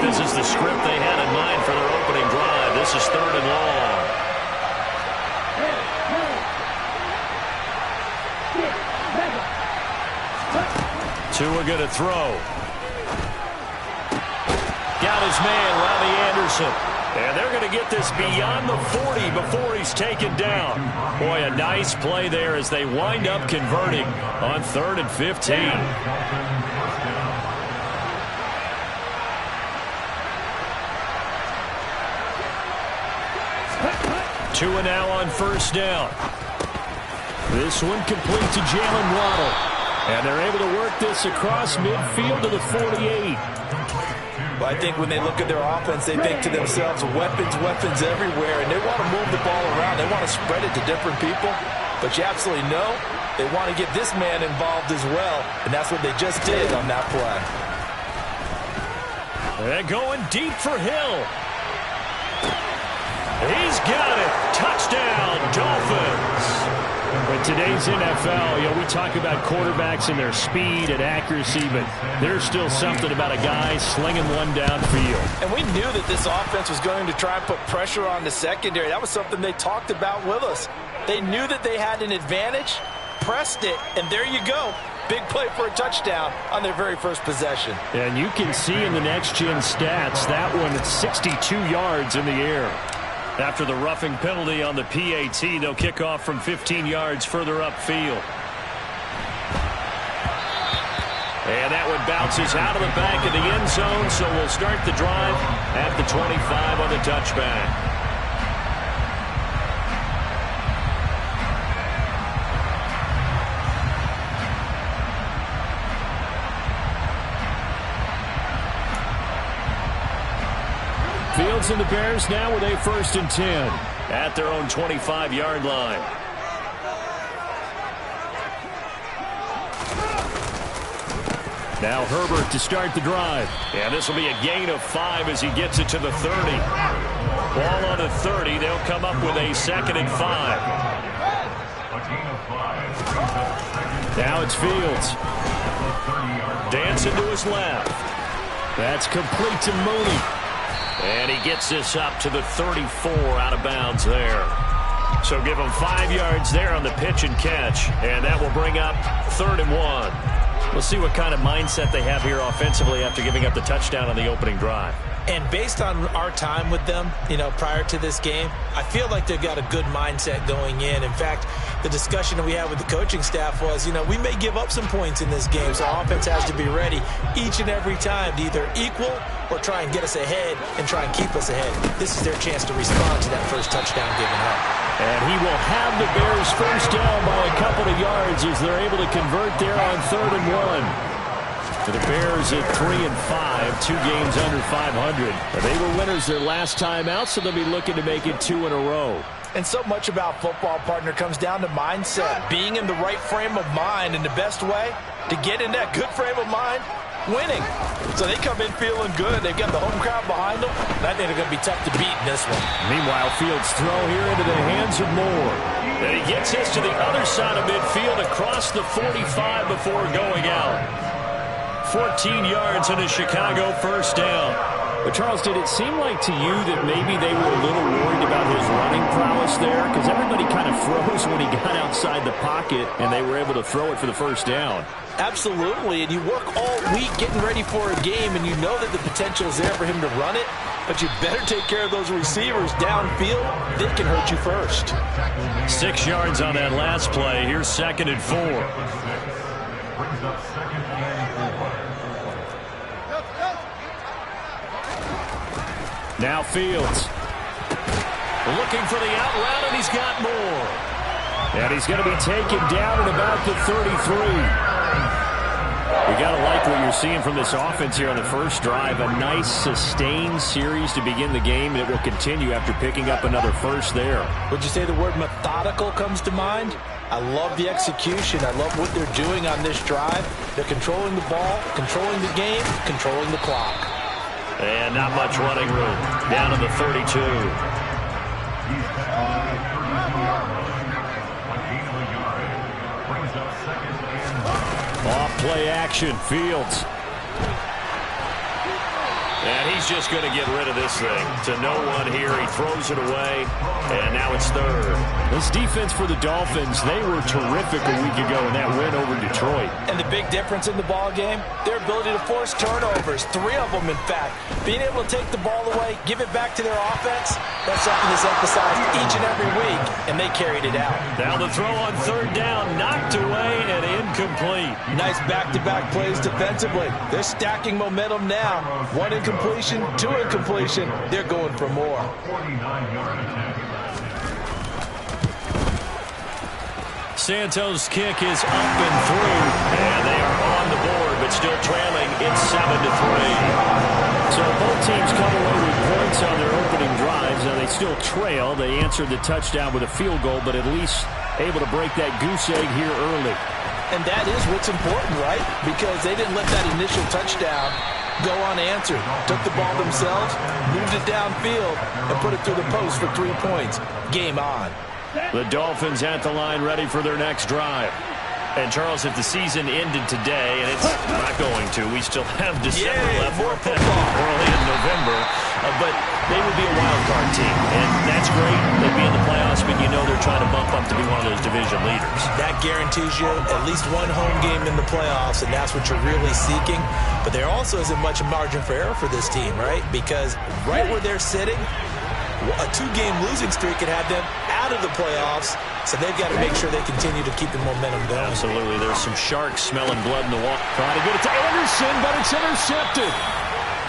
This is the script they had in mind for their opening drive. This is 3rd and long. Tua going to throw. Got his man, Robbie Anderson. And they're going to get this beyond the 40 before he's taken down. Boy, a nice play there as they wind up converting on 3rd and 15. Tua now on 1st down. This one complete to Jalen Waddle. And they're able to work this across midfield to the 48. Well, I think when they look at their offense, they think to themselves, weapons, weapons everywhere, and they want to move the ball around. They want to spread it to different people. But you absolutely know they want to get this man involved as well, and that's what they just did on that play. They're going deep for Hill. He's got it. Touchdown, Dolphins. In today's NFL, we talk about quarterbacks and their speed and accuracy, but there's still something about a guy slinging one downfield. And we knew that this offense was going to try and put pressure on the secondary. That was something they talked about with us. They knew that they had an advantage, pressed it, and there you go. Big play for a touchdown on their very first possession. And you can see in the next-gen stats, that one at 62 yards in the air. After the roughing penalty on the PAT, they'll kick off from 15 yards further upfield. And that one bounces out of the back of the end zone, so we'll start the drive at the 25 on the touchback. Fields and the Bears now with a 1st and 10 at their own 25-yard line. Now Herbert to start the drive. And this will be a gain of 5 as he gets it to the 30. Ball on the 30. They'll come up with a 2nd and 5. Now it's Fields. Dancing to his left. That's complete to Mooney. And he gets this up to the 34 out of bounds there. So give him 5 yards there on the pitch and catch. And that will bring up 3rd and 1. We'll see what kind of mindset they have here offensively after giving up the touchdown on the opening drive. And based on our time with them, prior to this game, I feel like they've got a good mindset going in. In fact, the discussion that we had with the coaching staff was, we may give up some points in this game, so our offense has to be ready each and every time to either equal or try and get us ahead and try and keep us ahead. This is their chance to respond to that first touchdown given up. And he will have the Bears first down by a couple of yards as they're able to convert there on 3rd and 1. For the Bears at 3 and 5, 2 games under 500. They were winners their last time out, so they'll be looking to make it 2 in a row. And so much about football, partner, comes down to mindset. Being in the right frame of mind, and the best way to get in that good frame of mind, winning. So they come in feeling good. They've got the home crowd behind them, and I think they're going to be tough to beat in this one. Meanwhile, Fields' throw here into the hands of Moore. And he gets this to the other side of midfield across the 45 before going out. 14 yards and a Chicago first down. But, Charles, did it seem like to you that maybe they were a little worried about his running prowess there? Because everybody kind of froze when he got outside the pocket, and they were able to throw it for the first down. Absolutely, and you work all week getting ready for a game, and you know that the potential is there for him to run it, but you better take care of those receivers downfield. They can hurt you first. 6 yards on that last play. Here's 2nd and 4. Now Fields. Looking for the out route, and he's got more. And he's going to be taken down at about the 33. You got to like what you're seeing from this offense here on the first drive. A nice, sustained series to begin the game, and it will continue after picking up another first there. Would you say the word methodical comes to mind? I love the execution. I love what they're doing on this drive. They're controlling the ball, controlling the game, controlling the clock. And not much running room. Down to the 32. Off play action. Fields. And he's just going to get rid of this thing. To no one here. He throws it away, and now it's third. This defense for the Dolphins, they were terrific a week ago in that win over Detroit. And the big difference in the ball game, their ability to force turnovers, 3 of them, in fact. Being able to take the ball away, give it back to their offense, that's something that's emphasized each and every week, and they carried it out. Now the throw on third down, knocked away and incomplete. Nice back-to-back plays defensively. They're stacking momentum now. 1 incompletion, 2 incompletion. They're going for more. Santos' kick is up and through, and they are on the board, but still trailing. It's 7-3. So both teams come away with points on their opening drives. Now they still trail. They answered the touchdown with a field goal, but at least able to break that goose egg here early. And that is what's important, right? Because they didn't let that initial touchdown go unanswered. Took the ball themselves, moved it downfield, and put it through the post for 3 points. Game on. The Dolphins at the line ready for their next drive. And, Charles, if the season ended today, and it's not going to, we still have December left. More football. Early in November. But they would be a wild card team. And that's great. They'd be in the playoffs, but you know they're trying to bump up to be one of those division leaders. That guarantees you at least 1 home game in the playoffs, and that's what you're really seeking. But there also isn't much margin for error for this team, right? Because right where they're sitting, a 2-game losing streak could have them out of the playoffs, so they've got to make sure they continue to keep the momentum going. Absolutely. There's some sharks smelling blood in the water. Trying to get it to Anderson, but it's intercepted.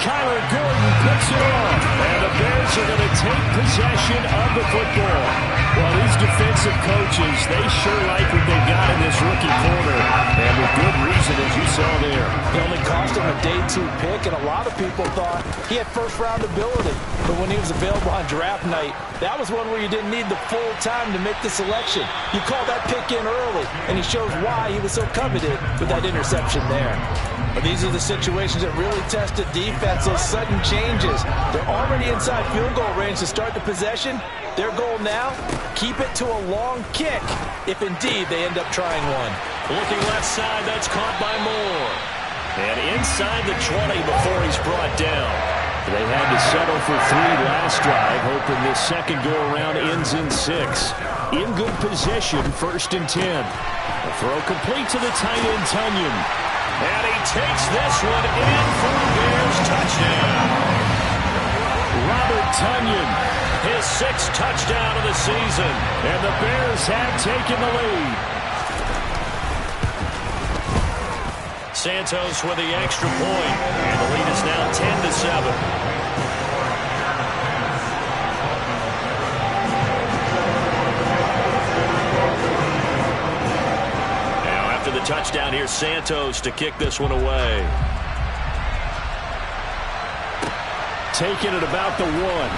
Kyler Gordon picks it off, and the Bears are going to take possession of the football. Well, these defensive coaches, they sure like what they got in this rookie corner, and with good reason, as you saw there. It only cost him a day 2 pick, and a lot of people thought he had first-round ability. But when he was available on draft night, that was one where you didn't need the full time to make the selection. You call that pick in early, and he shows why he was so coveted with that interception there. But these are the situations that really test the defense, those sudden changes. They're already inside field goal range to start the possession. Their goal now, keep it to a long kick, if indeed they end up trying one. Looking left side, that's caught by Moore. And inside the 20 before he's brought down. They had to settle for 3 last drive, hoping this second go-around ends in 6. In good possession, 1st and 10. The throw complete to the tight end, Tonyan. And he takes this one in for the Bears touchdown. Robert Tonyan, his 6th touchdown of the season. And the Bears have taken the lead. Santos with the extra point, and the lead is now 10-7. Now after the touchdown, here's Santos to kick this one away. Taking it about the 1.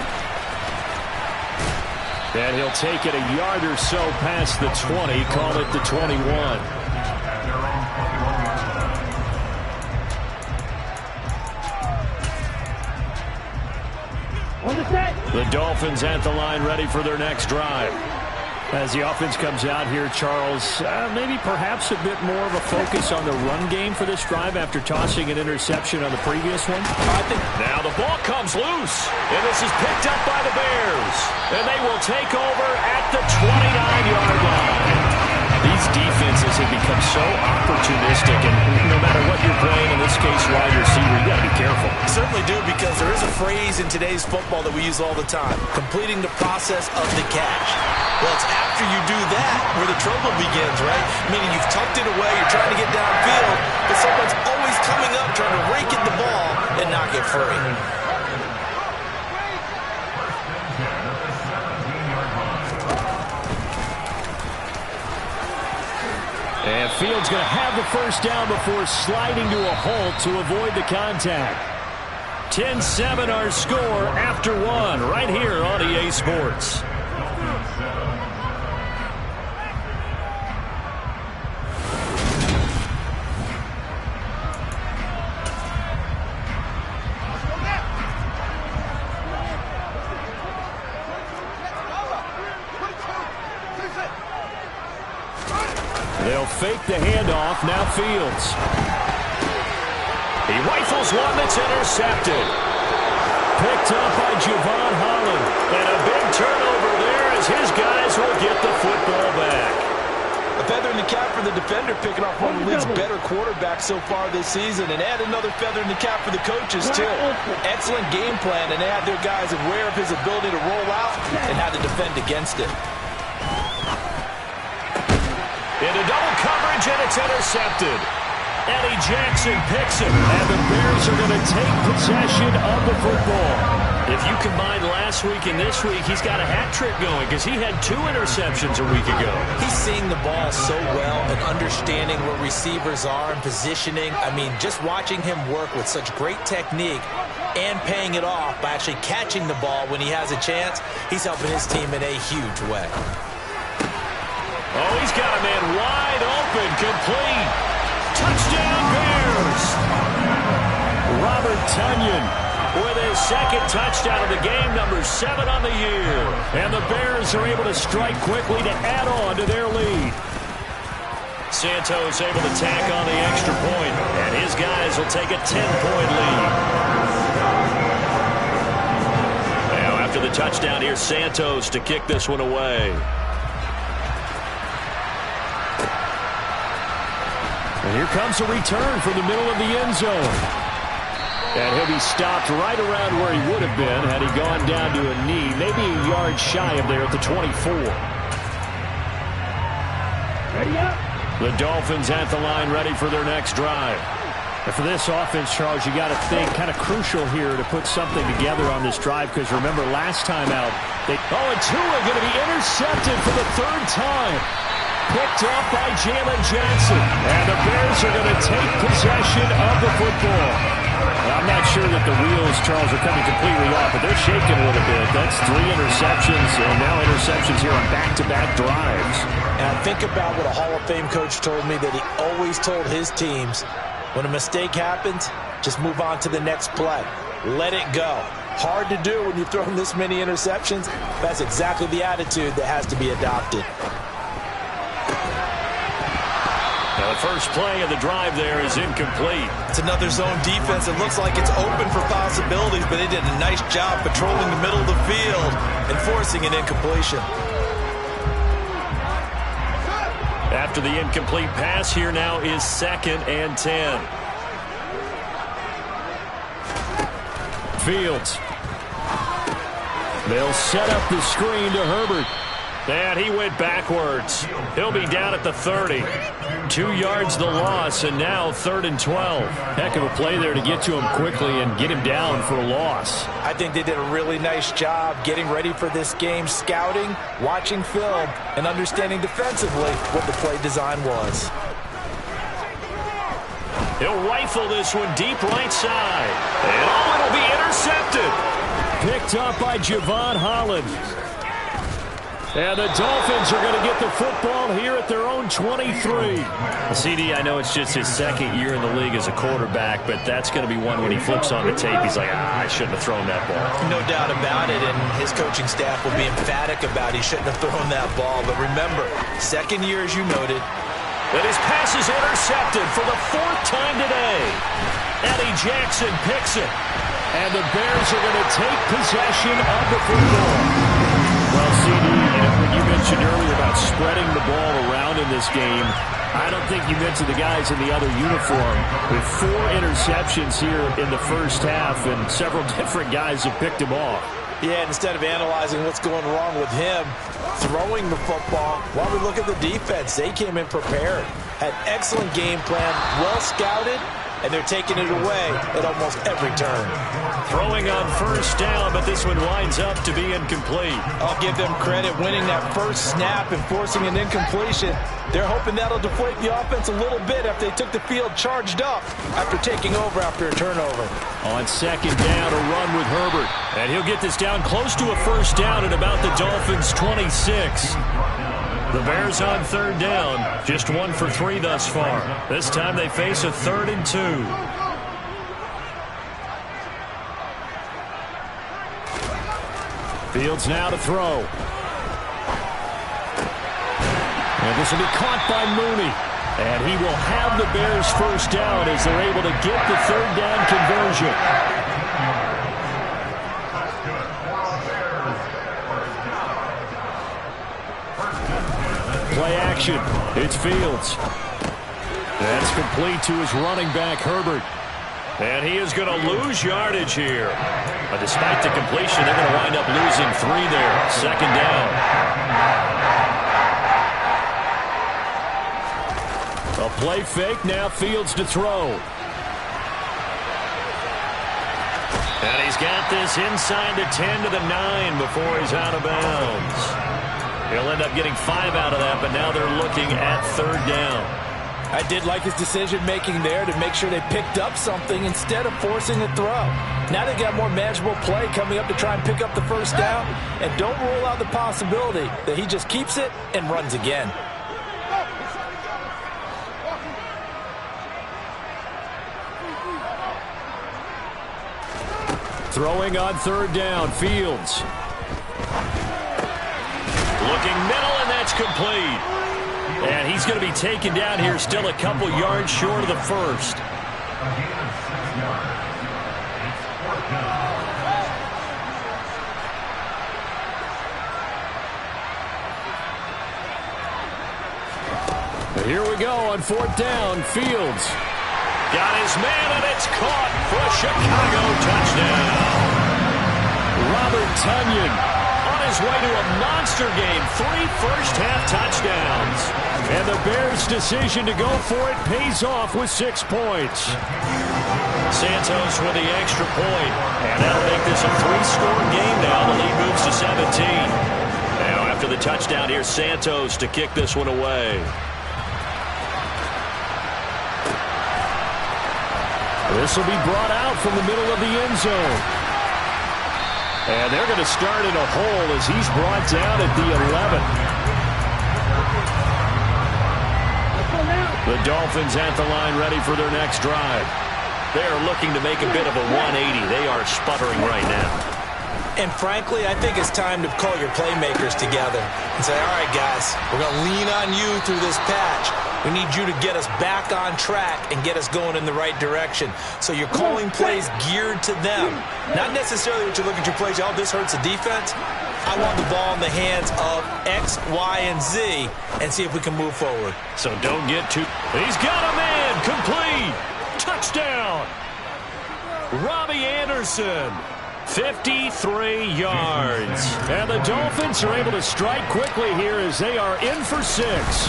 And he'll take it a yard or so past the 20, call it the 21. The Dolphins at the line ready for their next drive. As the offense comes out here, Charles, maybe perhaps a bit more of a focus on the run game for this drive after tossing an interception on the previous one. I think now the ball comes loose, and this is picked up by the Bears. And they will take over at the 29-yard line. These defenses have become so opportunistic, and no matter what you're playing, in this case wide receiver, you got to be careful. Certainly do, because there is a phrase in today's football that we use all the time, completing the process of the catch. Well, it's after you do that where the trouble begins, right? Meaning you've tucked it away, you're trying to get downfield, but someone's always coming up trying to rake at the ball and not get free. And Fields going to have the first down before sliding to a halt to avoid the contact. 10-7 our score after 1 right here on EA Sports. They'll fake the handoff. Now Fields. He rifles one that's intercepted. Picked up by Javon Holland. And a big turnover there as his guys will get the football back. A feather in the cap for the defender, picking off one of the league's better quarterbacks so far this season. And add another feather in the cap for the coaches, too. Excellent game plan, and they had their guys aware of his ability to roll out and how to defend against it. Into double coverage, and it's intercepted. Eddie Jackson picks it, and the Bears are going to take possession of the football. If you combine last week and this week, he's got a hat trick going because he had 2 interceptions a week ago. He's seeing the ball so well and understanding where receivers are and positioning. I mean, just watching him work with such great technique and paying it off by actually catching the ball when he has a chance, he's helping his team in a huge way. Oh, he's got a man wide open, complete. Touchdown, Bears! Robert Tonyan with his second touchdown of the game, number 7 on the year. And the Bears are able to strike quickly to add on to their lead. Santos able to tack on the extra point, and his guys will take a 10-point lead. Now, after the touchdown, here's Santos to kick this one away. And here comes a return from the middle of the end zone. And he'll be stopped right around where he would have been had he gone down to a knee, maybe a yard shy of there at the 24. Ready up. The Dolphins at the line, ready for their next drive. And for this offense, Charles, you got to think kind of crucial here to put something together on this drive, because remember last time out, and Tua going to be intercepted for the 3rd time. Picked up by Jalen Johnson. And the Bears are going to take possession of the football. I'm not sure that the wheels, Charles, are coming completely off, but they're shaking a little bit. That's 3 interceptions, and now interceptions here on back-to-back drives. And I think about what a Hall of Fame coach told me, that he always told his teams, when a mistake happens, just move on to the next play. Let it go. Hard to do when you've thrown this many interceptions. That's exactly the attitude that has to be adopted. Now the first play of the drive there is incomplete. It's another zone defense. It looks like it's open for possibilities, but they did a nice job patrolling the middle of the field and forcing an incompletion. After the incomplete pass, here now is 2nd and 10. Fields. They'll set up the screen to Herbert. And he went backwards. He'll be down at the 30. 2 yards the loss, and now 3rd and 12. Heck of a play there to get to him quickly and get him down for a loss. I think they did a really nice job getting ready for this game, scouting, watching film, and understanding defensively what the play design was. He'll rifle this one deep right side. And it'll be intercepted. Picked up by Javon Holland. And the Dolphins are going to get the football here at their own 23. CD, I know it's just his 2nd year in the league as a quarterback, but that's going to be one when he flips on the tape, he's like, I shouldn't have thrown that ball. No doubt about it, and his coaching staff will be emphatic about he shouldn't have thrown that ball. But remember, 2nd year, as you noted. And his pass is intercepted for the 4th time today. Eddie Jackson picks it. And the Bears are going to take possession of the football. Well, CD, when you mentioned earlier about spreading the ball around in this game, I don't think you mentioned the guys in the other uniform. With 4 interceptions here in the first half, and several different guys have picked him off. Yeah, instead of analyzing what's going wrong with him, throwing the football, while we look at the defense, they came in prepared. Had excellent game plan, well scouted, and they're taking it away at almost every turn. Throwing on 1st down, but this one winds up to be incomplete. I'll give them credit winning that first snap and forcing an incompletion. They're hoping that'll deflate the offense a little bit after they took the field charged up after taking over after a turnover. On 2nd down, a run with Herbert. And he'll get this down close to a 1st down at about the Dolphins' 26. The Bears on 3rd down, just 1 for 3 thus far. This time they face a 3rd and 2. Fields now to throw. And this will be caught by Mooney. And he will have the Bears' 1st down as they're able to get the 3rd down conversion. action. It's Fields. That's complete to his running back, Herbert. And he is going to lose yardage here. But despite the completion, they're going to wind up losing 3 there. Second down. A play fake, now Fields to throw. And he's got this inside the 10 to the 9 before he's out of bounds. He'll end up getting 5 out of that, but now they're looking at third down. I did like his decision-making there to make sure they picked up something instead of forcing a throw. Now they got more manageable play coming up to try and pick up the first down, and don't rule out the possibility that he just keeps it and runs again. Throwing on third down, Fields. Looking middle, and that's complete. And he's going to be taken down here, still a couple yards short of the first. Here we go on fourth down, Fields. Got his man, and it's caught for a Chicago touchdown. Robert Tonyan On his way to a monster game, 3 first-half touchdowns. And the Bears' decision to go for it pays off with 6 points. Santos with the extra point. And that'll make this a 3-score game now. The lead moves to 17. Now after the touchdown, here's Santos to kick this one away. This will be brought out from the middle of the end zone. And they're going to start in a hole as he's brought down at the 11. The Dolphins at the line ready for their next drive. They're looking to make a bit of a 180. They are sputtering right now. And frankly, I think it's time to call your playmakers together and say, all right, guys, we're going to lean on you through this patch. We need you to get us back on track and get us going in the right direction. So you're calling plays geared to them. Not necessarily what you look at your plays, oh, this hurts the defense. I want the ball in the hands of X, Y, and Z and see if we can move forward. So don't get too... He's got a man! Complete! Touchdown! Robbie Anderson. 53 yards. And the Dolphins are able to strike quickly here as they are in for 6.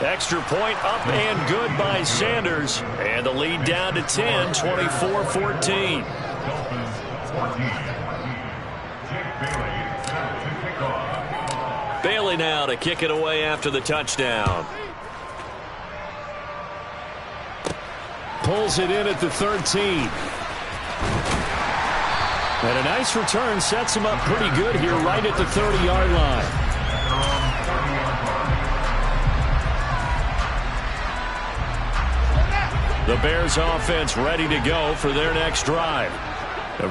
Extra point up and good by Sanders. And the lead down to 10, 24-14. Bailey now to kick it away after the touchdown. Pulls it in at the 13. And a nice return sets him up pretty good here right at the 30-yard line. The Bears offense ready to go for their next drive.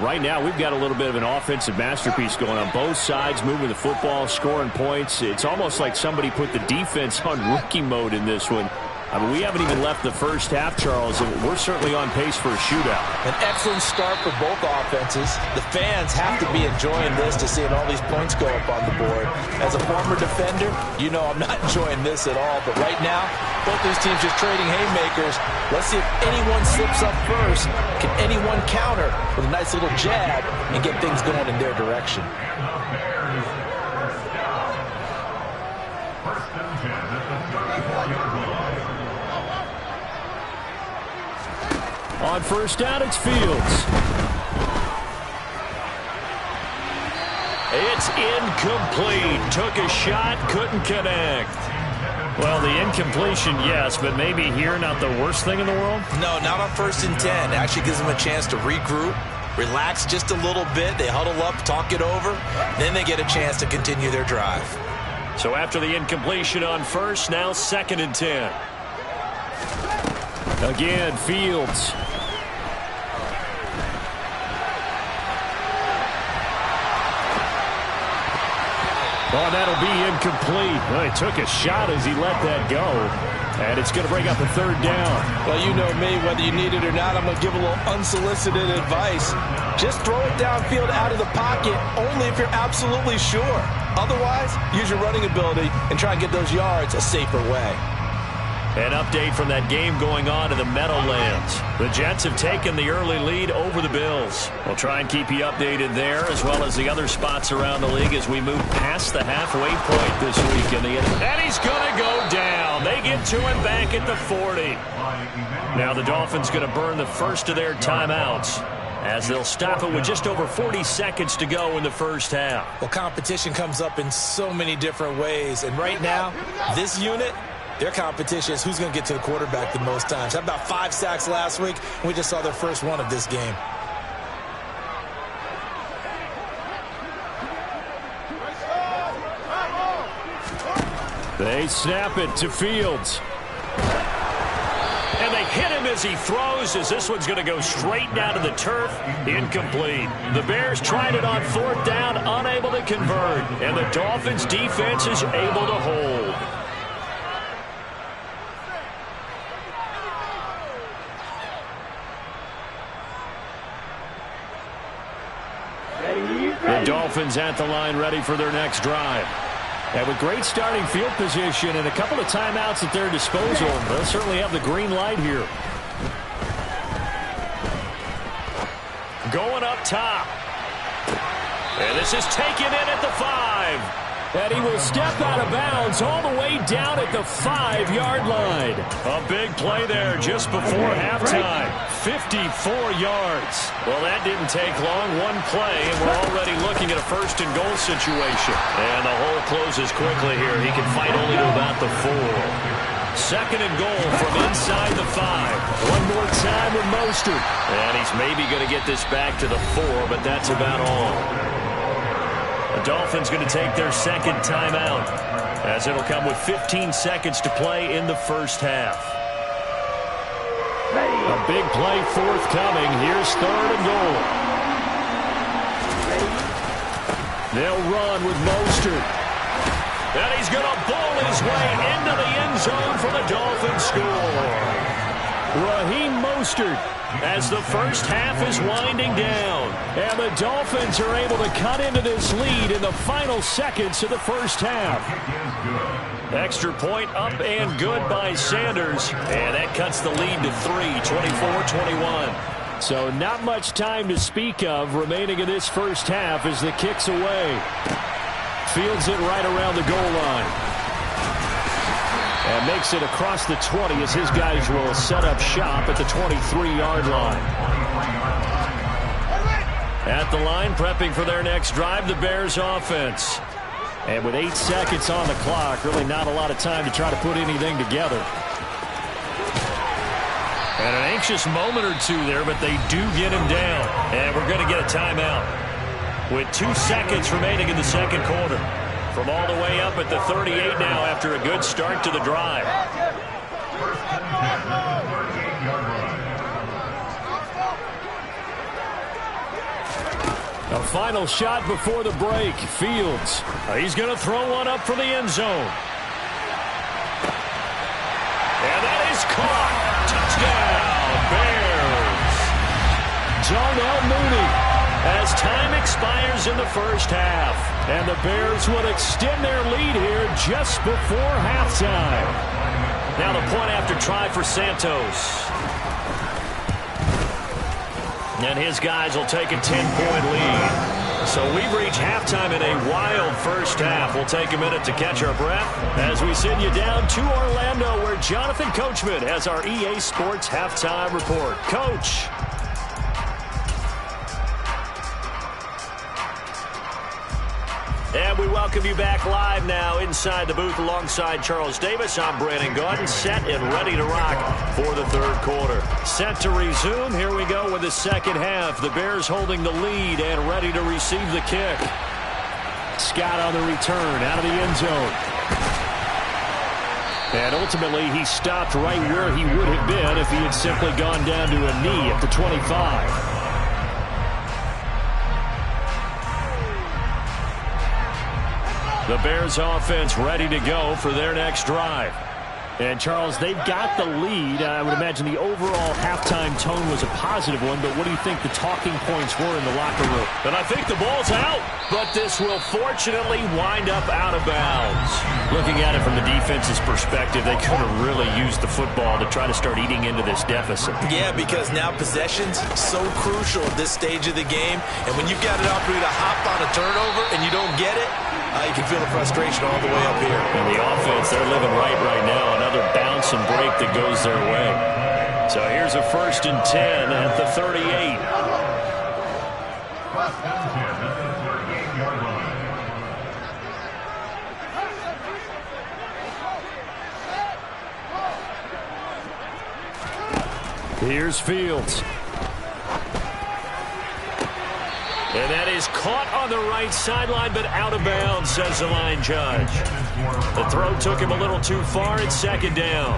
Right now, we've got a little bit of an offensive masterpiece going on both sides, moving the football, scoring points. It's almost like somebody put the defense on rookie mode in this one. I mean, we haven't even left the first half, Charles, and we're certainly on pace for a shootout. An excellent start for both offenses. The fans have to be enjoying this to seeing all these points go up on the board. As a former defender, you know I'm not enjoying this at all. But right now, both these teams just trading haymakers. Let's see if anyone slips up first. Can anyone counter with a nice little jab and get things going in their direction? On first down, it's Fields. It's incomplete. Took a shot, couldn't connect. Well, the incompletion, yes, but maybe here not the worst thing in the world? No, not on 1st and 10. Actually gives them a chance to regroup, relax just a little bit. They huddle up, talk it over. Then they get a chance to continue their drive. So after the incompletion on first, now 2nd and 10. Again, Fields. Oh, that'll be incomplete. Well, he took a shot as he let that go. And it's going to bring up a third down. Well, you know me, whether you need it or not, I'm going to give a little unsolicited advice. Just throw it downfield out of the pocket only if you're absolutely sure. Otherwise, use your running ability and try and get those yards a safer way. An update from that game going on in the Meadowlands. The Jets have taken the early lead over the Bills. We'll try and keep you updated there as well as the other spots around the league as we move past the halfway point this week. And he's going to go down. They get to him back at the 40. Now the Dolphins going to burn the first of their timeouts as they'll stop it with just over 40 seconds to go in the first half. Well, competition comes up in so many different ways. And right now, this unit, their competition is who's going to get to the quarterback the most times. How about 5 sacks last week? We just saw their first one of this game. They snap it to Fields. And they hit him as he throws, as this one's going to go straight down to the turf. Incomplete. The Bears tried it on 4th down, unable to convert. And the Dolphins defense is able to hold. The Dolphins at the line ready for their next drive. And with great starting field position and a couple of timeouts at their disposal, they'll certainly have the green light here. Going up top. And this is taken in at the 5. And he will step out of bounds all the way down at the 5-yard line. A big play there just before halftime. 54 yards. Well, that didn't take long. One play, and we're already looking at a 1st and goal situation. And the hole closes quickly here. He can fight only to about the 4. 2nd and goal from inside the 5. One more time with Mostert. And he's maybe going to get this back to the 4, but that's about all. The Dolphins going to take their 2nd timeout as it'll come with 15 seconds to play in the first half. A big play forthcoming. Here's 3rd and goal. They'll run with Mostert. And he's going to bowl his way into the end zone for the Dolphins score. Raheem Mostert as the first half is winding down. And the Dolphins are able to cut into this lead in the final seconds of the first half. Extra point up and good by Sanders. And that cuts the lead to 3, 24-21. So not much time to speak of remaining in this first half as the kick's away. Fields it right around the goal line. And makes it across the 20 as his guys will set up shop at the 23-yard line. At the line, prepping for their next drive, the Bears offense. And with 8 seconds on the clock, really not a lot of time to try to put anything together. And an anxious moment or two there, but they do get him down. And we're going to get a timeout with 2 seconds remaining in the second quarter. From all the way up at the 38 now after a good start to the drive. A final shot before the break. Fields. He's going to throw one up for the end zone. And that is caught. Touchdown, Bears. Darnell Mooney. As time expires in the first half. And the Bears will extend their lead here just before halftime. Now the point after try for Santos. And his guys will take a 10-point lead. So we've reached halftime in a wild first half. We'll take a minute to catch our breath as we send you down to Orlando where Jonathan Coachman has our EA Sports Halftime Report. Coach. And we welcome you back live now inside the booth alongside Charles Davis. I'm Brandon Gaudin, set and ready to rock for the third quarter. Set to resume. Here we go with the second half. The Bears holding the lead and ready to receive the kick. Scott on the return out of the end zone. And ultimately he stopped right where he would have been if he had simply gone down to a knee at the 25. The Bears offense ready to go for their next drive. And, Charles, they've got the lead. I would imagine the overall halftime tone was a positive one, but what do you think the talking points were in the locker room? And I think the ball's out, but this will fortunately wind up out of bounds. Looking at it from the defense's perspective, they could have really used the football to try to start eating into this deficit. Yeah, because now possession's so crucial at this stage of the game, and when you've got an opportunity to hop on a turnover and you don't get it, you can feel the frustration all the way up here. And the offense, they're living right now. Another bounce and break that goes their way. So here's a 1st and 10 at the 38. Here's Fields. And that is caught on the right sideline, but out of bounds, says the line judge. The throw took him a little too far. It's 2nd down.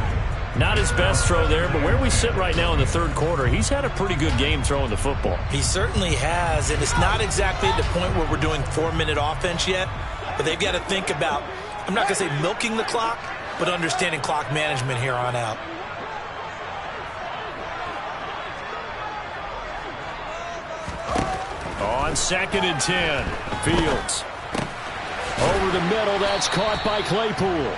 Not his best throw there, but where we sit right now in the 3rd quarter, he's had a pretty good game throwing the football. He certainly has, and it's not exactly at the point where we're doing 4-minute offense yet, but they've got to think about, I'm not going to say milking the clock, but understanding clock management here on out. On 2nd and 10, Fields. Over the middle, that's caught by Claypool.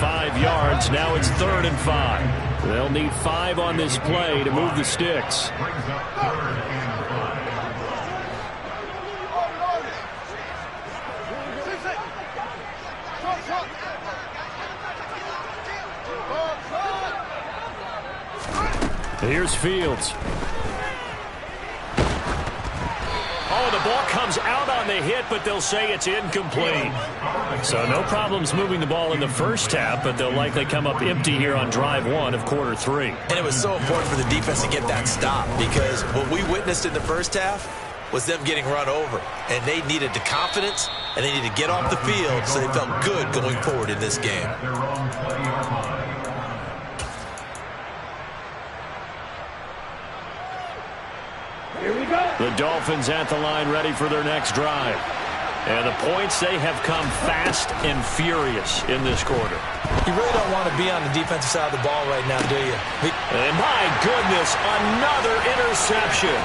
5 yards, now it's 3rd and 5. They'll need 5 on this play to move the sticks. Here's Fields. Oh, the ball comes out on the hit, but they'll say it's incomplete. So no problems moving the ball in the first half, but they'll likely come up empty here on drive 1 of quarter 3. And it was so important for the defense to get that stop, because what we witnessed in the first half was them getting run over. And they needed the confidence, and they needed to get off the field so they felt good going forward in this game. The Dolphins at the line ready for their next drive. And the points, they have come fast and furious in this quarter. You really don't want to be on the defensive side of the ball right now, do you? And my goodness, another interception.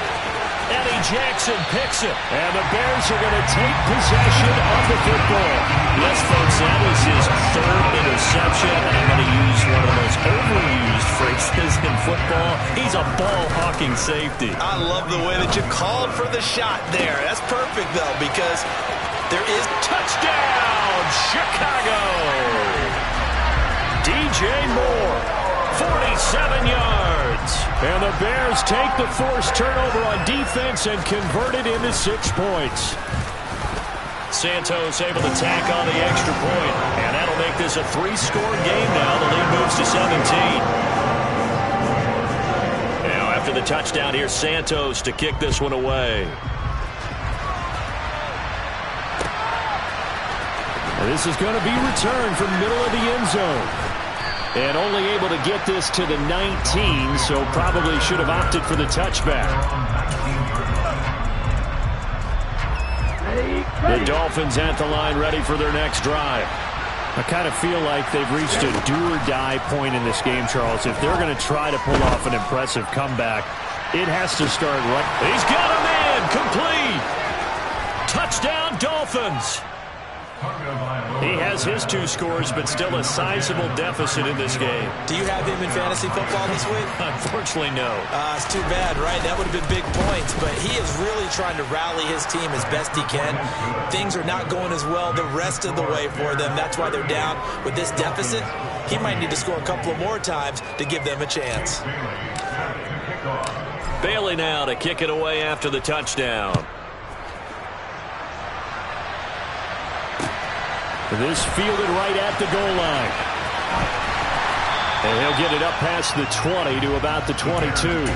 Eddie Jackson picks it. And the Bears are going to take possession of the football. Yes, folks, that is his 3rd interception. And I'm going to use one of the most overused phrases in football. He's a ball-hawking safety. I love the way that you called for the shot there. That's perfect, though, because there is touchdown, Chicago. DJ Moore, 47 yards. And the Bears take the forced turnover on defense and convert it into 6 points. Santos able to tack on the extra point, and that'll make this a 3-score game now. The lead moves to 17. Now after the touchdown, here's Santos to kick this one away. And this is going to be returned from middle of the end zone. And only able to get this to the 19, so probably should have opted for the touchback. The Dolphins at the line ready for their next drive. I kind of feel like they've reached a do-or-die point in this game, Charles. If they're going to try to pull off an impressive comeback, it has to start right. He's got a man, complete. Touchdown, Dolphins. He has his 2 scores, but still a sizable deficit in this game. Do you have him in fantasy football this week? Unfortunately, no. It's too bad, right? That would have been big points, but he is really trying to rally his team as best he can. Things are not going as well the rest of the way for them. That's why they're down with this deficit. He might need to score a couple of more times to give them a chance. Bailey now to kick it away after the touchdown. This fielded right at the goal line. And he'll get it up past the 20 to about the 22.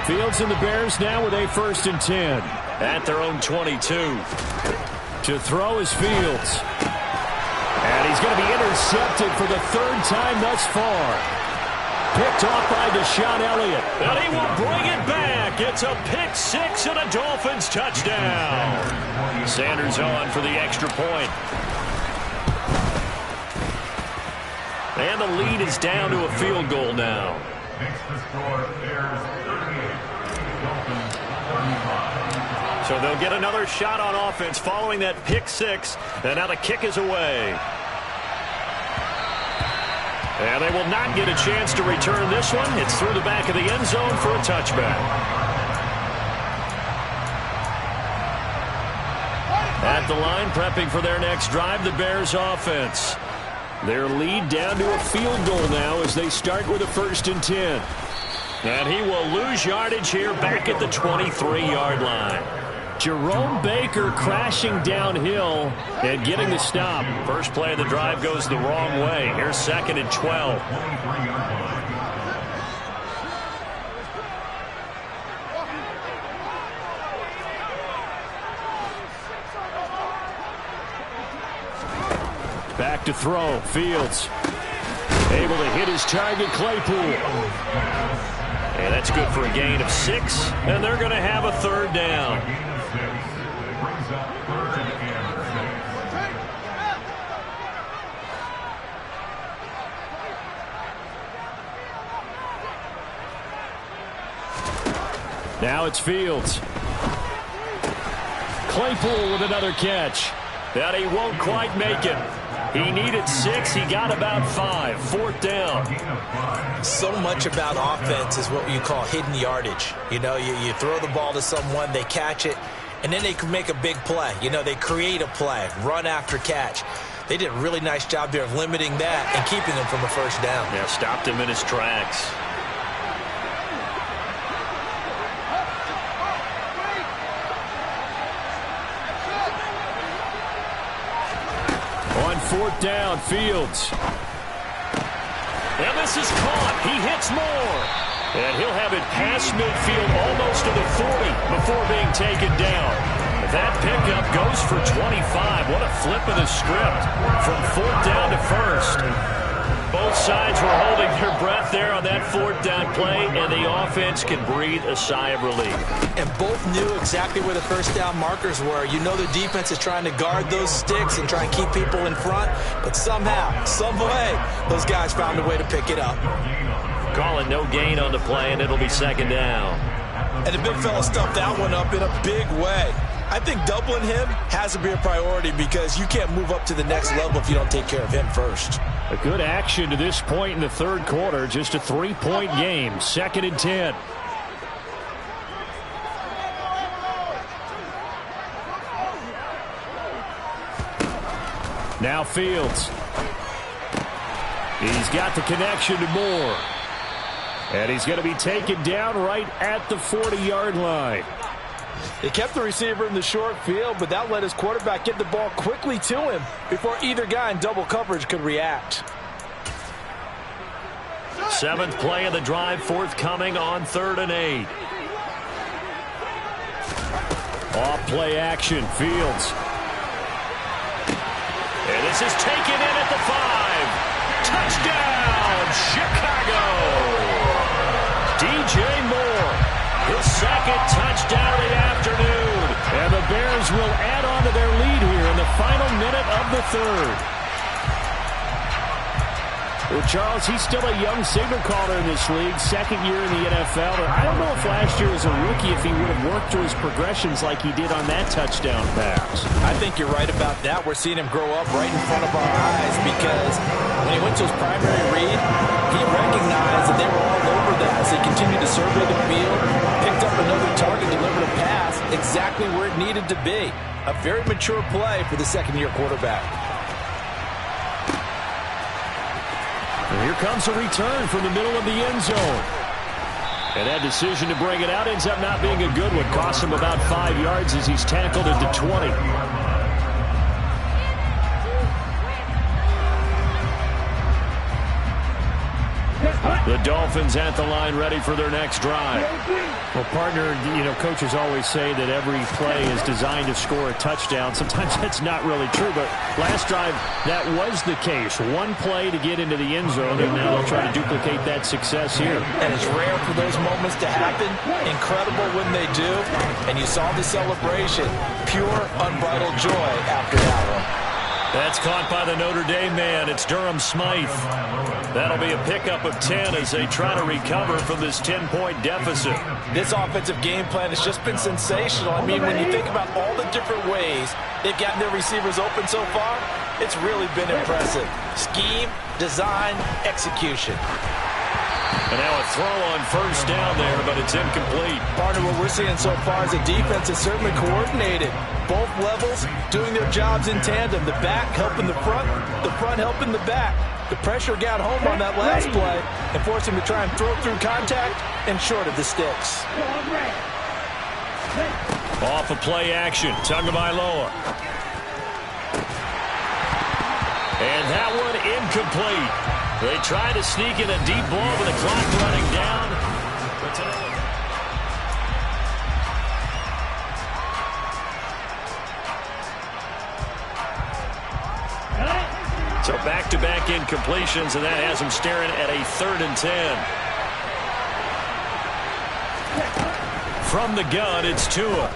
Fields and the Bears now with a 1st and 10. At their own 22. To throw is Fields. And he's going to be intercepted for the 3rd time thus far. picked off by Deshaun Elliott. And he will bring it back. It's a pick six and a Dolphins touchdown. Sanders on for the extra point. And the lead is down to a field goal now. So they'll get another shot on offense following that pick six. And now the kick is away. And they will not get a chance to return this one. It's through the back of the end zone for a touchback. At the line, prepping for their next drive, the Bears offense. Their lead down to a field goal now as they start with a 1st and 10. And he will lose yardage here back at the 23-yard line. Jerome Baker crashing downhill and getting the stop. First play of the drive goes the wrong way. Here's 2nd and 12. Back to throw. Fields able to hit his target, Claypool. And that's good for a gain of 6. And they're going to have a 3rd down. Now it's Fields. Claypool with another catch. That he won't quite make it. He needed 6. He got about 5. 4th down. So much about offense is what you call hidden yardage. You know, you throw the ball to someone, they catch it, and then they can make a big play. You know, they create a play, run after catch. They did a really nice job there of limiting that and keeping him from a 1st down. Yeah, stopped him in his tracks. On 4th down, Fields. And this is caught. He hits more. And he'll have it past midfield almost to the 40 before being taken down. That pickup goes for 25. What a flip of the script from 4th down to 1st. Both sides were holding their breath there on that 4th down play, and the offense can breathe a sigh of relief. And both knew exactly where the 1st down markers were. You know the defense is trying to guard those sticks and try and keep people in front, but somehow, some way, those guys found a way to pick it up. Call it no gain on the play, and it'll be 2nd down. And the big fella stuffed that one up in a big way. I think doubling him has to be a priority because you can't move up to the next level if you don't take care of him first. A good action to this point in the 3rd quarter. Just a 3-point game. 2nd and 10. Now Fields. He's got the connection to Moore. And he's going to be taken down right at the 40-yard line. They kept the receiver in the short field, but that let his quarterback get the ball quickly to him before either guy in double coverage could react. 7th play of the drive forthcoming on 3rd and 8. Off play action, Fields. And this is taken in at the 5. Touchdown, Chicago! DJ Moore, his 2nd touchdown of the afternoon. And the Bears will add on to their lead here in the final minute of the 3rd. Well, Charles, he's still a young signal caller in this league, 2nd year in the NFL. And I don't know if last year as a rookie if he would have worked through his progressions like he did on that touchdown pass. I think you're right about that. We're seeing him grow up right in front of our eyes because when he went to his primary read, he recognized that they were all over that as he continued to survey the field, picked up another target, delivered a pass exactly where it needed to be. A very mature play for the 2nd-year quarterback. And here comes a return from the middle of the end zone. And that decision to bring it out ends up not being a good one. Costs him about 5 yards as he's tackled at the 20. The Dolphins at the line ready for their next drive. Well, partner, coaches always say that every play is designed to score a touchdown. Sometimes that's not really true, but last drive, that was the case. One play to get into the end zone, and now they'll try to duplicate that success here. And it's rare for those moments to happen. Incredible when they do. And you saw the celebration. Pure, unbridled joy after that one. That's caught by the Notre Dame man. It's Durham Smythe. That'll be a pickup of 10 as they try to recover from this 10-point deficit. This offensive game plan has just been sensational. I mean, when you think about all the different ways they've gotten their receivers open so far, it's really been impressive. Scheme, design, execution. And now a throw on first down there, but it's incomplete. Partner, what we're seeing so far is a defense is certainly coordinated. Both levels doing their jobs in tandem. The back helping the front helping the back. The pressure got home on that last play and forced him to try and throw through contact and short of the sticks. Off of play action, Tagovailoa. And that one incomplete. They try to sneak in a deep ball with the clock running down. So back-to-back incompletions, and that has them staring at a 3rd and 10. From the gun, it's Tua.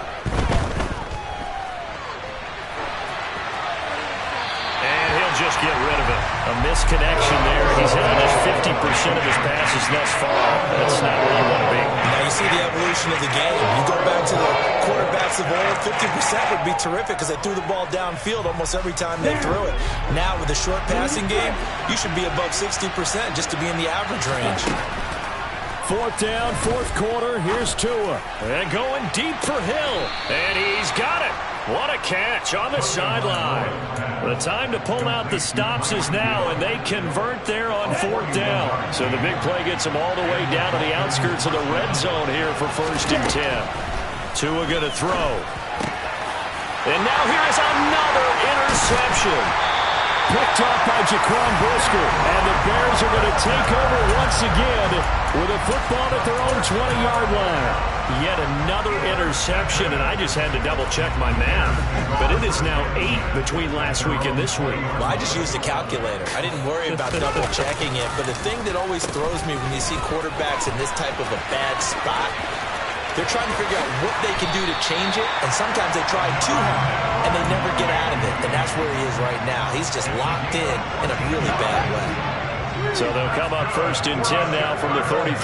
And he'll just get rid of it. A misconnection there. He's hit almost 50% of his passes thus far. That's not where you want to be. Now you see the evolution of the game. You go back to the quarterbacks of old, 50% would be terrific because they threw the ball downfield almost every time they threw it. Now with the short passing game, you should be above 60% just to be in the average range. 4th down, 4th quarter. Here's Tua. And going deep for Hill. And he's got it. What a catch on the sideline. The time to pull out the stops is now, and they convert there on 4th down. So the big play gets them all the way down to the outskirts of the red zone here for 1st and 10. Tua going to throw. And now here's another interception. Picked up by Jaquan Brisker. And the Bears are going to take over once again with a football at their own 20-yard line. Yet another interception, and I just had to double-check my math. But it is now 8 between last week and this week. Well, I just used a calculator. I didn't worry about double-checking it. But the thing that always throws me when you see quarterbacks in this type of a bad spot, they're trying to figure out what they can do to change it, and sometimes they try too hard, and they never get out of it. And that's where he is right now. He's just locked in a really bad way. So they'll come up 1st and 10 now from the 33.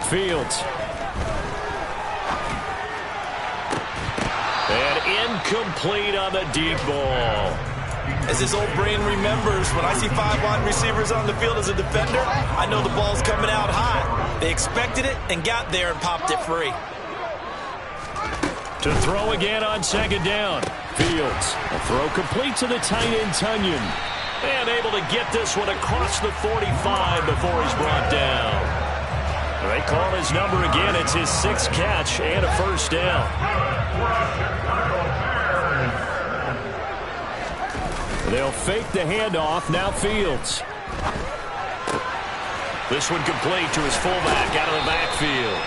Fields. And incomplete on the deep ball. As his old brain remembers, when I see 5 wide receivers on the field as a defender, I know the ball's coming out hot. They expected it and got there and popped it free. To throw again on 2nd down. Fields. A throw complete to the tight end, Tunyon. And able to get this one across the 45 before he's brought down. They call his number again. It's his 6th catch and a 1st down. They'll fake the handoff. Now Fields. This one complete to his fullback out of the backfield.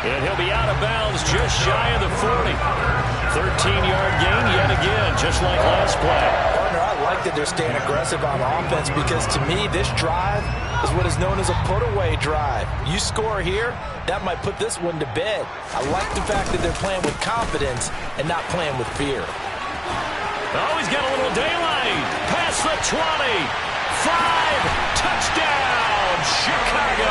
And he'll be out of bounds just shy of the 40. 13-yard gain yet again, just like last play. Partner, I like that they're staying aggressive on offense because to me, this drive is what is known as a put-away drive. You score here, that might put this one to bed. I like the fact that they're playing with confidence and not playing with fear. Oh, he's got a little daylight. Past the 20. 5. Touchdown, Chicago.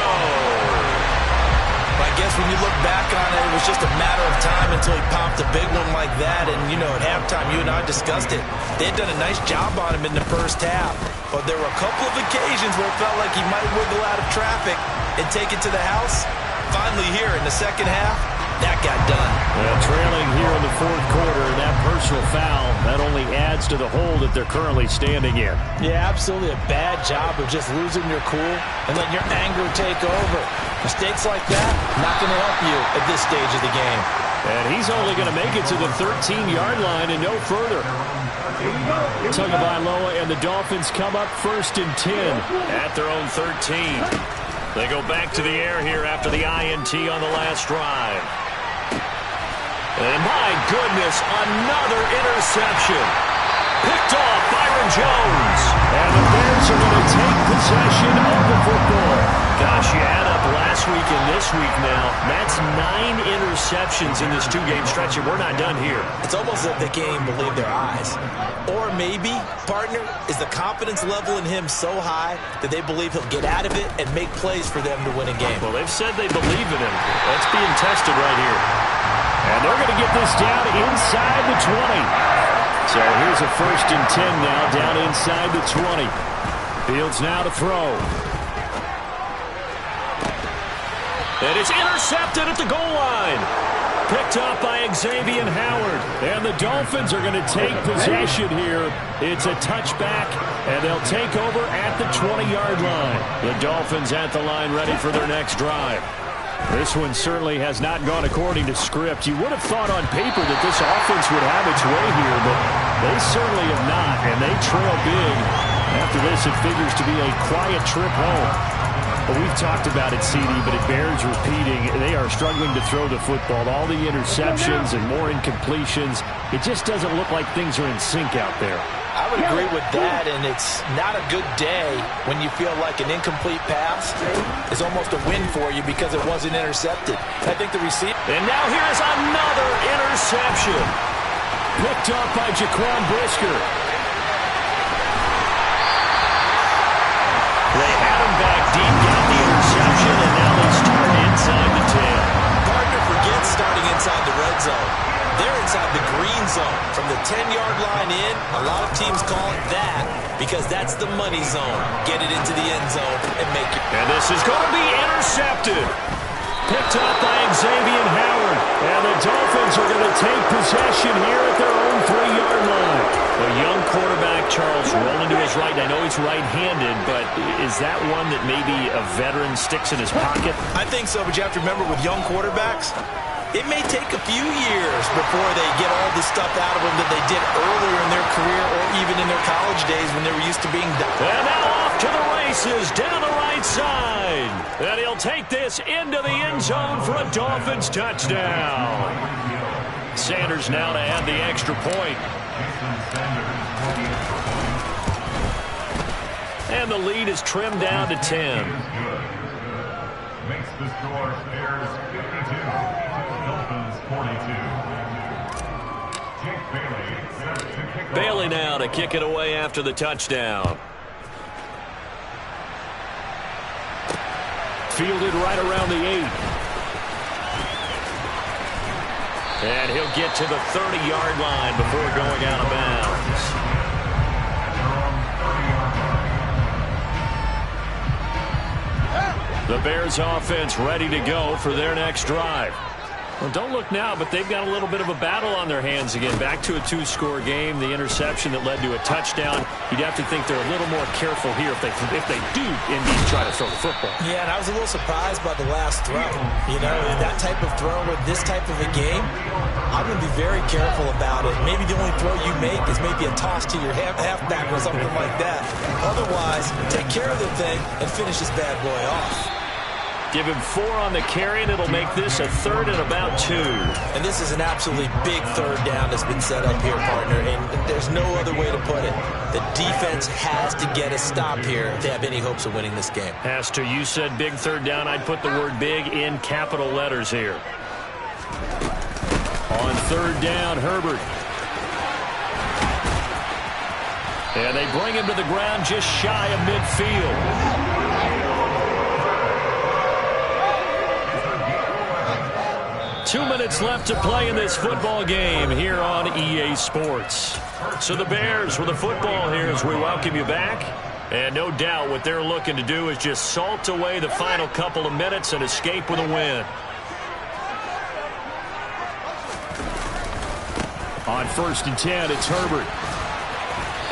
I guess when you look back on it, it was just a matter of time until he popped a big one like that. And, at halftime, you and I discussed it. They had done a nice job on him in the first half. But there were a couple of occasions where it felt like he might wiggle out of traffic and take it to the house. Finally here in the second half, that got done. Well, trailing here in the 4th quarter, that personal foul, that only adds to the hole that they're currently standing in. Yeah, absolutely a bad job of just losing your cool and letting your anger take over. Mistakes like that, not going to help you at this stage of the game. And he's only going to make it to the 13-yard line and no further. Tagovailoa and the Dolphins come up 1st and 10 at their own 13. They go back to the air here after the INT on the last drive. And my goodness, another interception. Picked off Byron Jones. And the Bears are going to take possession of the football. Gosh, you add up last week and this week now. That's 9 interceptions in this 2-game stretch, and we're not done here. It's almost as if they can't even believe their eyes. Or maybe, partner, is the confidence level in him so high that they believe he'll get out of it and make plays for them to win a game. Well, they've said they believe in him. That's being tested right here. And they're going to get this down inside the 20. So here's a 1st and 10 now, down inside the 20. Fields now to throw. And it's intercepted at the goal line. Picked up by Xavier Howard. And the Dolphins are going to take possession here. It's a touchback, and they'll take over at the 20-yard line. The Dolphins at the line ready for their next drive. This one certainly has not gone according to script. You would have thought on paper that this offense would have its way here, but they certainly have not, and they trail big. After this, it figures to be a quiet trip home. But we've talked about it, CD, but it bears repeating. They are struggling to throw the football. All the interceptions and more incompletions. It just doesn't look like things are in sync out there. I would agree with that, and it's not a good day when you feel like an incomplete pass is almost a win for you because it wasn't intercepted. I think the receiver... And now here's another interception. Picked up by Jaquan Brisker. They had him back deep, got the interception, and now they start inside the 10. Partner, forget starting inside the red zone. They're inside the green zone. From the 10-yard line in, a lot of teams call it that because that's the money zone. Get it into the end zone and make it. And this is going to be intercepted. Picked up by Xavier Howard. And the Dolphins are going to take possession here at their own 3-yard line. The young quarterback, Charles, rolling to his right. I know he's right-handed, but is that one that maybe a veteran sticks in his pocket? I think so, but you have to remember with young quarterbacks, it may take a few years before they get all the stuff out of them that they did earlier in their career or even in their college days when they were used to being done. And now off to the races, down the right side. And he'll take this into the end zone for a Dolphins touchdown. Sanders now to add the extra point. And the lead is trimmed down to 10. Makes the score Bears 52, Dolphins 42. Jake Bailey set to kick off. Bailey now to kick it away after the touchdown. Fielded right around the 8. And he'll get to the 30-yard line before going out of bounds. The Bears offense ready to go for their next drive. Well, don't look now, but they've got a little bit of a battle on their hands again. Back to a 2-score game. The interception that led to a touchdown. You'd have to think they're a little more careful here if they do indeed try to throw the football. Yeah, and I was a little surprised by the last throw. You know, that type of throw with this type of a game, I'm going to be very careful about it. Maybe the only throw you make is maybe a toss to your halfback or something like that. Otherwise, take care of the thing and finish this bad boy off. Give him 4 on the carry, and it'll make this a 3rd and about 2. And this is an absolutely big 3rd down that's been set up here, partner, and there's no other way to put it. The defense has to get a stop here if they have any hopes of winning this game. Has to. You said big 3rd down. I'd put the word big in capital letters here. On 3rd down, Herbert. And they bring him to the ground just shy of midfield. 2 minutes left to play in this football game here on EA Sports. So the Bears with the football here as we welcome you back. And no doubt what they're looking to do is just salt away the final couple of minutes and escape with a win. On 1st and 10, it's Herbert.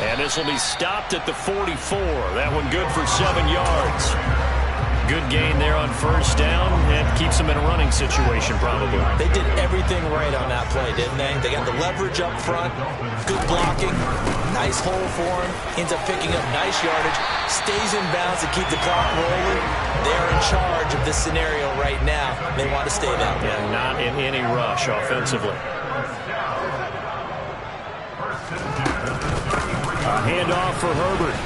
And this will be stopped at the 44. That one good for 7 yards. Good gain there on first down, and keeps them in a running situation probably. They did everything right on that play, didn't they? They got the leverage up front, good blocking, nice hole for him, ends up picking up nice yardage, stays in bounds to keep the clock rolling. They're in charge of this scenario right now. They want to stay that way. Yeah, not in any rush offensively. A handoff for Herbert.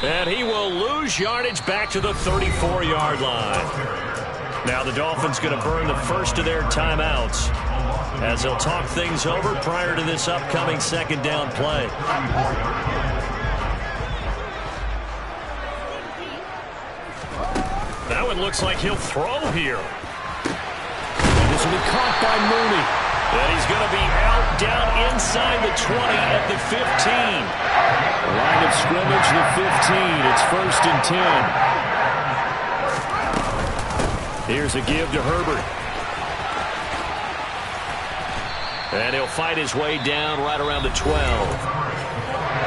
And he will lose yardage back to the 34-yard line. Now the Dolphins going to burn the first of their timeouts as they'll talk things over prior to this upcoming second down play. That one looks like he'll throw here. And this will be caught by Mooney. And he's going to be out down inside the 20 at the 15. Line of scrimmage, the 15. It's 1st and 10. Here's a give to Herbert. And he'll fight his way down right around the 12.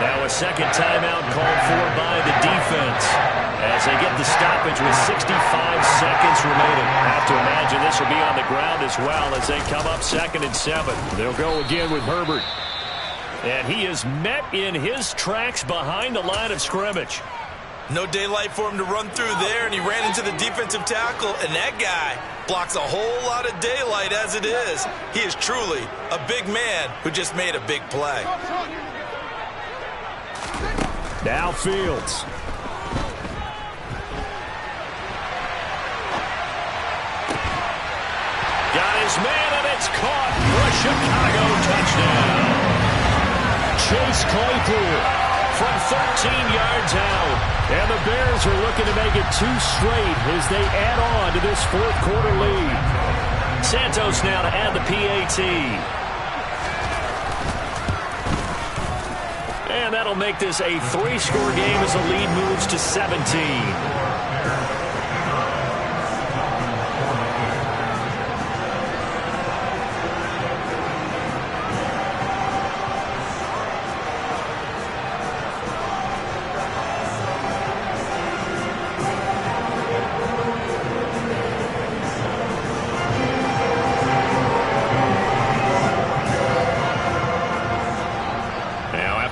Now a second timeout called for by the defense as they get the stoppage with 65 seconds remaining. I have to imagine this will be on the ground as well as they come up 2nd and 7. They'll go again with Herbert. And he is met in his tracks behind the line of scrimmage. No daylight for him to run through there, and he ran into the defensive tackle, and that guy blocks a whole lot of daylight as it is. He is truly a big man who just made a big play. Now Fields. Got his man, and it's caught for a Chicago touchdown. Chase Claypool from 13 yards out. And the Bears are looking to make it 2 straight as they add on to this 4th quarter lead. Santos now to add the PAT. And that'll make this a 3-score game as the lead moves to 17.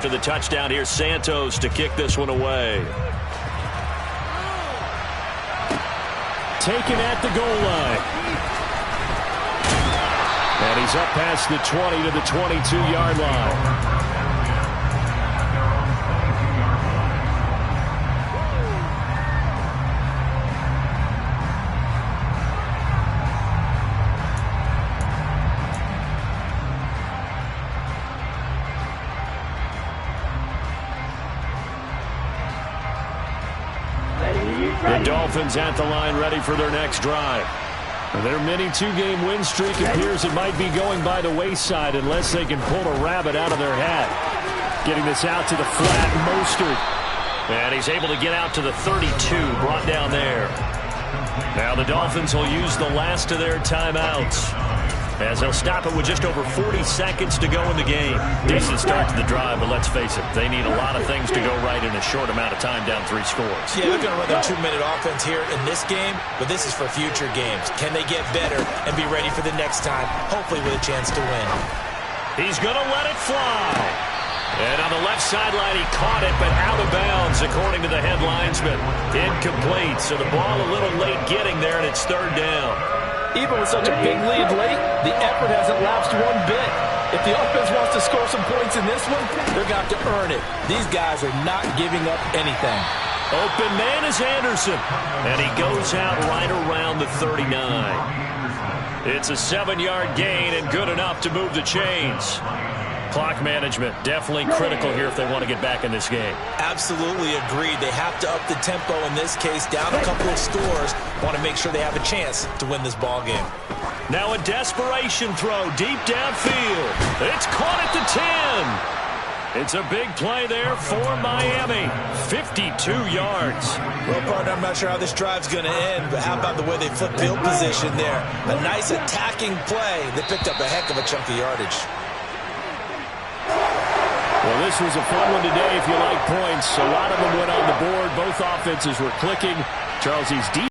The touchdown, here's Santos to kick this one away. Taken at the goal line. And he's up past the 20 to the 22-yard line. The Dolphins at the line ready for their next drive. Their mini 2-game win streak appears it might be going by the wayside unless they can pull a rabbit out of their hat. Getting this out to the flat, Mostert. And he's able to get out to the 32, brought down there. Now the Dolphins will use the last of their timeouts as they'll stop it with just over 40 seconds to go in the game. Decent start to the drive, but let's face it, they need a lot of things to go right in a short amount of time down 3 scores. Yeah, they're going to run their 2-minute offense here in this game, but this is for future games. Can they get better and be ready for the next time, hopefully with a chance to win? He's going to let it fly. And on the left sideline, he caught it, but out of bounds, according to the head linesman. Incomplete, so the ball a little late getting there, and it's 3rd down. Even with such a big lead late, the effort hasn't lapsed one bit. If the offense wants to score some points in this one, they're going to have to earn it. These guys are not giving up anything. Open man is Anderson, and he goes out right around the 39. It's a 7-yard gain and good enough to move the chains. Clock management definitely critical here if they want to get back in this game. Absolutely agreed. They have to up the tempo in this case, down a couple of scores. Want to make sure they have a chance to win this ball game. Now a desperation throw deep downfield. It's caught at the 10. It's a big play there for Miami. 52 yards. Well, partner, I'm not sure how this drive's going to end, but how about the way they flip field position there? A nice attacking play. They picked up a heck of a chunk of yardage. Well, this was a fun one today if you like points. A lot of them went on the board. Both offenses were clicking. Charles, these